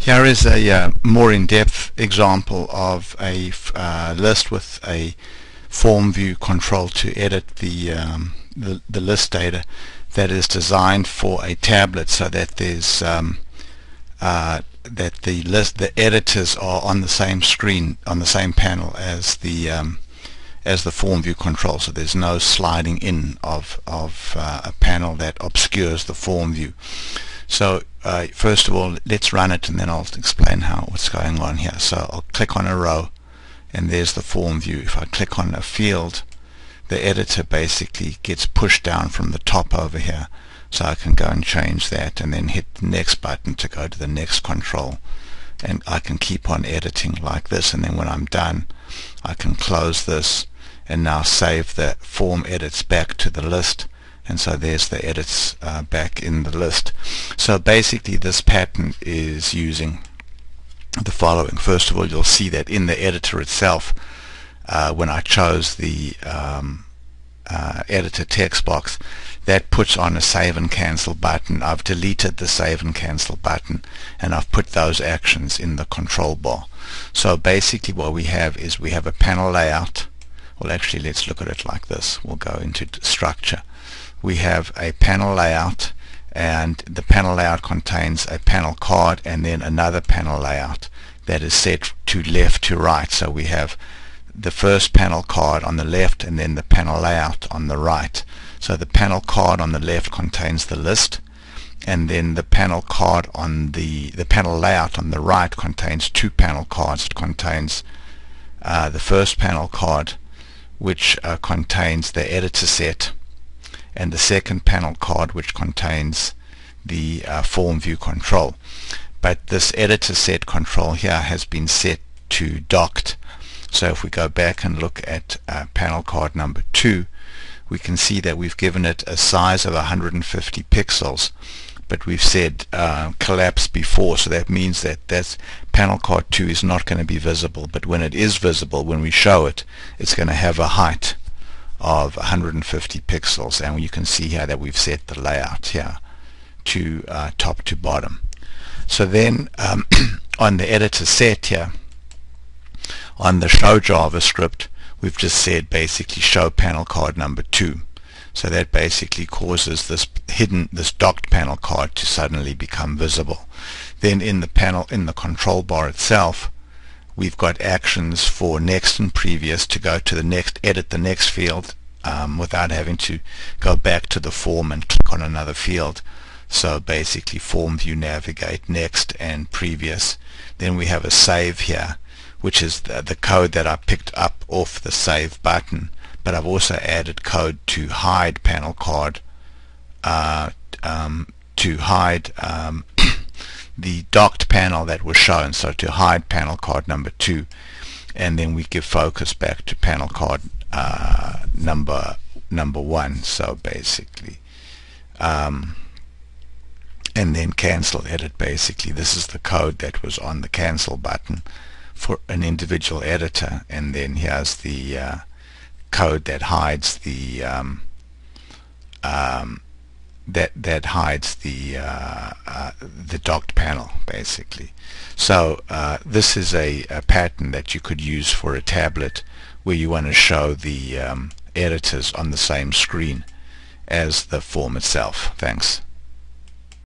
Here is a more in-depth example of a list with a form view control to edit the list data that is designed for a tablet, so that there's that the editors are on the same screen, on the same panel as the form view control, so there's no sliding in of a panel that obscures the form view. So first of all, let's run it, and then I'll explain what's going on here. So I'll click on a row, and there's the form view. If I click on a field, the editor basically gets pushed down from the top over here, so I can go and change that and then hit the next button to go to the next control, and I can keep on editing like this, and then when I'm done I can close this and now save the form edits back to the list, and so there's the edits back in the list. So basically this pattern is using the following. First of all, you'll see that in the editor itself, when I chose the editor text box, that puts on a save and cancel button. I've deleted the save and cancel button, and I've put those actions in the control bar. So basically what we have is we have a panel layout. Well, actually, let's look at it like this. We'll go into structure. We have a panel layout, and the panel layout contains a panel card and then another panel layout that is set to left to right. So we have the first panel card on the left and then the panel layout on the right. So the panel card on the left contains the list, and then the panel card on the panel layout on the right contains two panel cards. It contains the first panel card, which contains the editor set, and the second panel card, which contains the form view control. But this editor set control here has been set to docked. So if we go back and look at panel card number 2, we can see that we've given it a size of 150 pixels, but we've said collapse before, so that means that panel card 2 is not going to be visible, but when it is visible, when we show it, it's going to have a height of 150 pixels, and you can see here that we've set the layout here to top to bottom. So then on the editor set here, on the show JavaScript, we've just said basically show panel card number 2. So that basically causes this docked panel card to suddenly become visible. Then in the control bar itself, we've got actions for next and previous to go to the next, edit the next field without having to go back to the form and click on another field. So basically form view, navigate, next and previous. Then we have a save here, which is the code that I picked up off the save button, but I've also added code to hide panel card, to hide the docked panel that was shown, so to hide panel card number 2, and then we give focus back to panel card number 1. So basically and then cancel edit. Basically this is the code that was on the cancel button for an individual editor, and then here's the code that hides the that hides the docked panel basically. So this is a pattern that you could use for a tablet where you want to show the editors on the same screen as the form itself. Thanks.